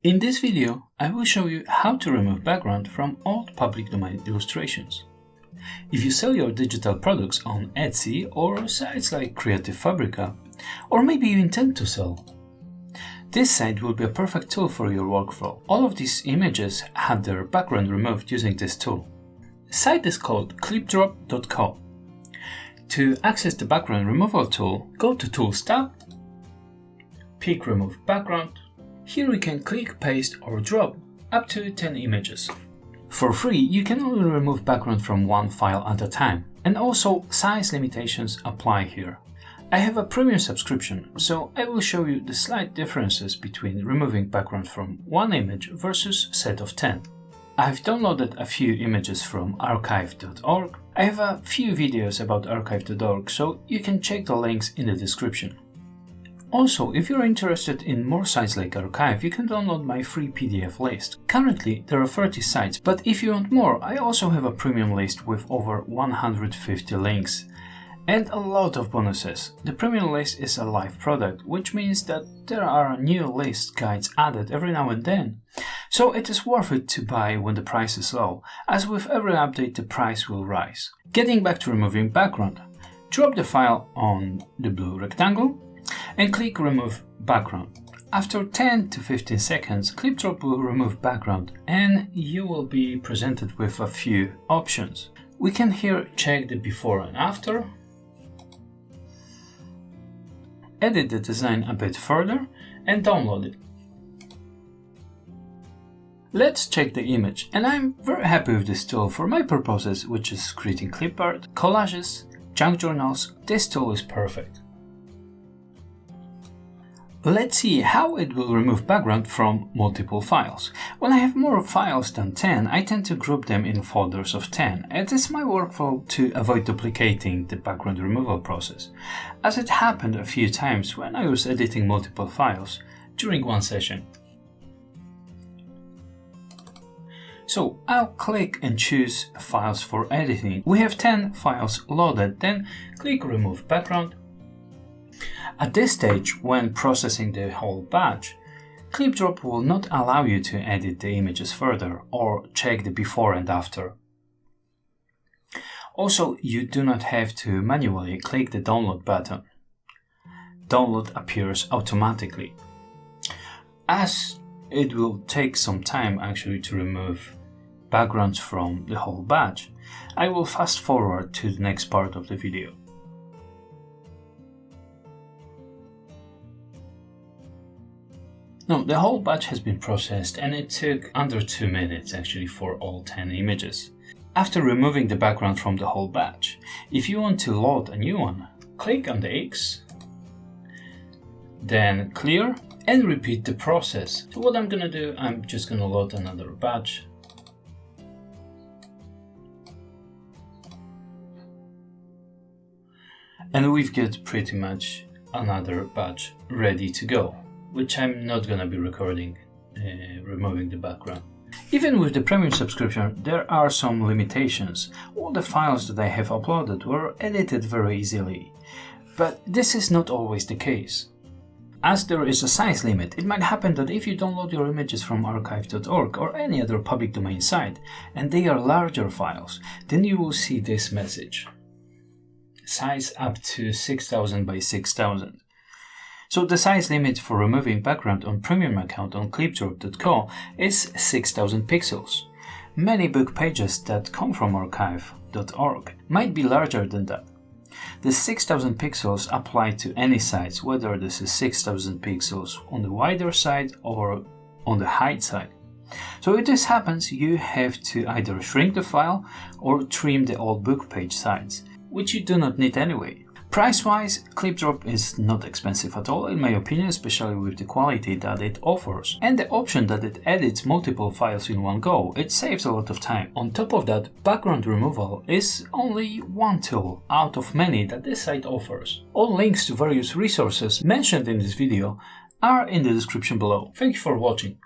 In this video, I will show you how to remove background from old public domain illustrations. If you sell your digital products on Etsy or sites like Creative Fabrica, or maybe you intend to sell, this site will be a perfect tool for your workflow. All of these images had their background removed using this tool. The site is called ClipDrop.co. To access the background removal tool, go to Tools tab, pick Remove Background. Here we can click, paste or drop up to 10 images. For free, you can only remove background from one file at a time, and also size limitations apply here. I have a premium subscription, so I will show you the slight differences between removing background from one image versus set of 10. I've downloaded a few images from archive.org. I have a few videos about archive.org, so you can check the links in the description. Also, if you're interested in more sites like Archive, you can download my free PDF list. Currently, there are 30 sites, but if you want more, I also have a premium list with over 150 links and a lot of bonuses. The premium list is a live product, which means that there are new list guides added every now and then. So it is worth it to buy when the price is low, as with every update the price will rise. Getting back to removing background, drop the file on the blue rectangle and click Remove Background. After 10 to 15 seconds, ClipDrop will remove background and you will be presented with a few options. We can here check the before and after, edit the design a bit further and download it. Let's check the image, and I'm very happy with this tool for my purposes, which is creating clipart, collages, junk journals. This tool is perfect. Let's see how it will remove background from multiple files. When I have more files than 10, I tend to group them in folders of 10. It is my workflow to avoid duplicating the background removal process, as it happened a few times when I was editing multiple files during one session. So I'll click and choose files for editing. We have 10 files loaded, then click Remove Background. At this stage, when processing the whole batch, ClipDrop will not allow you to edit the images further or check the before and after. Also, you do not have to manually click the download button. Download appears automatically. As it will take some time actually to remove backgrounds from the whole batch, I will fast forward to the next part of the video. Now, the whole batch has been processed and it took under 2 minutes actually for all 10 images. After removing the background from the whole batch, if you want to load a new one, click on the X, then clear and repeat the process. So what I'm gonna do, I'm just gonna load another batch. And we've got pretty much another batch ready to go, which I'm not gonna be recording, removing the background. Even with the premium subscription, there are some limitations. All the files that I have uploaded were edited very easily, but this is not always the case. As there is a size limit, it might happen that if you download your images from archive.org or any other public domain site, and they are larger files, then you will see this message. Size up to 6000 by 6000. So the size limit for removing background on premium account on clipdrop.co is 6000 pixels. Many book pages that come from archive.org might be larger than that. The 6000 pixels apply to any size, whether this is 6000 pixels on the wider side or on the height side. So if this happens, you have to either shrink the file or trim the old book page size, which you do not need anyway. Price-wise, ClipDrop is not expensive at all, in my opinion, especially with the quality that it offers. And the option that it edits multiple files in one go, it saves a lot of time. On top of that, background removal is only one tool out of many that this site offers. All links to various resources mentioned in this video are in the description below. Thank you for watching.